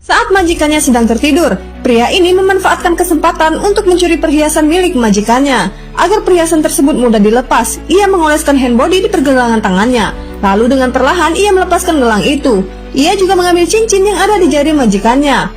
Saat majikannya sedang tertidur, pria ini memanfaatkan kesempatan untuk mencuri perhiasan milik majikannya. Agar perhiasan tersebut mudah dilepas, ia mengoleskan handbody di pergelangan tangannya. Lalu dengan perlahan ia melepaskan gelang itu. Ia juga mengambil cincin yang ada di jari majikannya.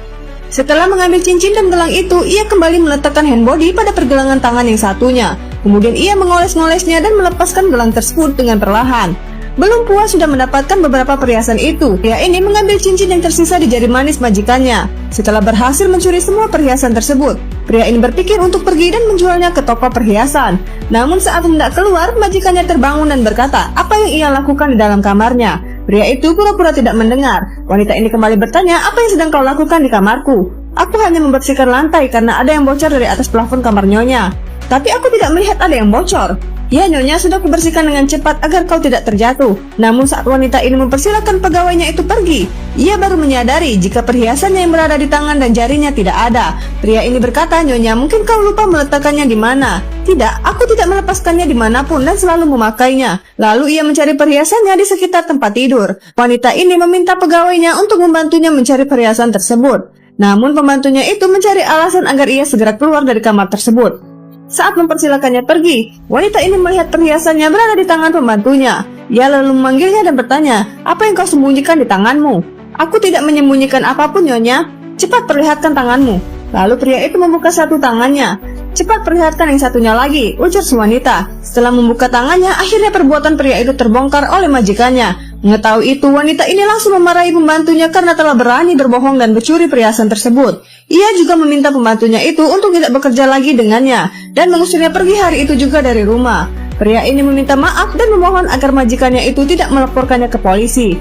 Setelah mengambil cincin dan gelang itu, ia kembali meletakkan handbody pada pergelangan tangan yang satunya. Kemudian ia mengoles-ngolesnya dan melepaskan gelang tersebut dengan perlahan. Belum puas sudah mendapatkan beberapa perhiasan itu, pria ini mengambil cincin yang tersisa di jari manis majikannya. Setelah berhasil mencuri semua perhiasan tersebut, pria ini berpikir untuk pergi dan menjualnya ke toko perhiasan. Namun saat hendak keluar, majikannya terbangun dan berkata apa yang ia lakukan di dalam kamarnya. Pria itu pura-pura tidak mendengar. Wanita ini kembali bertanya, apa yang sedang kau lakukan di kamarku? Aku hanya membersihkan lantai karena ada yang bocor dari atas plafon kamar Nyonya. Tapi aku tidak melihat ada yang bocor. Ya Nyonya, sudah kubersihkan dengan cepat agar kau tidak terjatuh. Namun saat wanita ini mempersilahkan pegawainya itu pergi, ia baru menyadari jika perhiasannya yang berada di tangan dan jarinya tidak ada. Pria ini berkata, Nyonya, mungkin kau lupa meletakkannya di mana? Tidak, aku tidak melepaskannya dimanapun dan selalu memakainya. Lalu ia mencari perhiasannya di sekitar tempat tidur. Wanita ini meminta pegawainya untuk membantunya mencari perhiasan tersebut. Namun pembantunya itu mencari alasan agar ia segera keluar dari kamar tersebut. Saat mempersilakannya pergi, wanita ini melihat perhiasannya berada di tangan pembantunya. Ia lalu memanggilnya dan bertanya, apa yang kau sembunyikan di tanganmu? Aku tidak menyembunyikan apapun, Nyonya. Cepat perlihatkan tanganmu. Lalu pria itu membuka satu tangannya. Cepat perlihatkan yang satunya lagi, ujar si wanita. Setelah membuka tangannya, akhirnya perbuatan pria itu terbongkar oleh majikannya. Mengetahui itu, wanita ini langsung memarahi pembantunya karena telah berani berbohong dan mencuri perhiasan tersebut. Ia juga meminta pembantunya itu untuk tidak bekerja lagi dengannya dan mengusirnya pergi hari itu juga dari rumah. Pria ini meminta maaf dan memohon agar majikannya itu tidak melaporkannya ke polisi.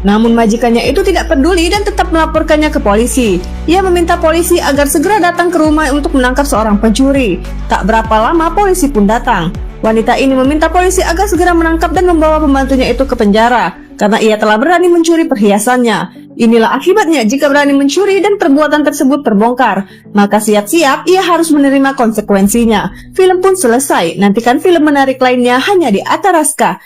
Namun majikannya itu tidak peduli dan tetap melaporkannya ke polisi. Ia meminta polisi agar segera datang ke rumah untuk menangkap seorang pencuri. Tak berapa lama polisi pun datang. Wanita ini meminta polisi agar segera menangkap dan membawa pembantunya itu ke penjara karena ia telah berani mencuri perhiasannya. Inilah akibatnya jika berani mencuri dan perbuatan tersebut terbongkar. Maka siap-siap ia harus menerima konsekuensinya. Film pun selesai. Nantikan film menarik lainnya hanya di Ataraska.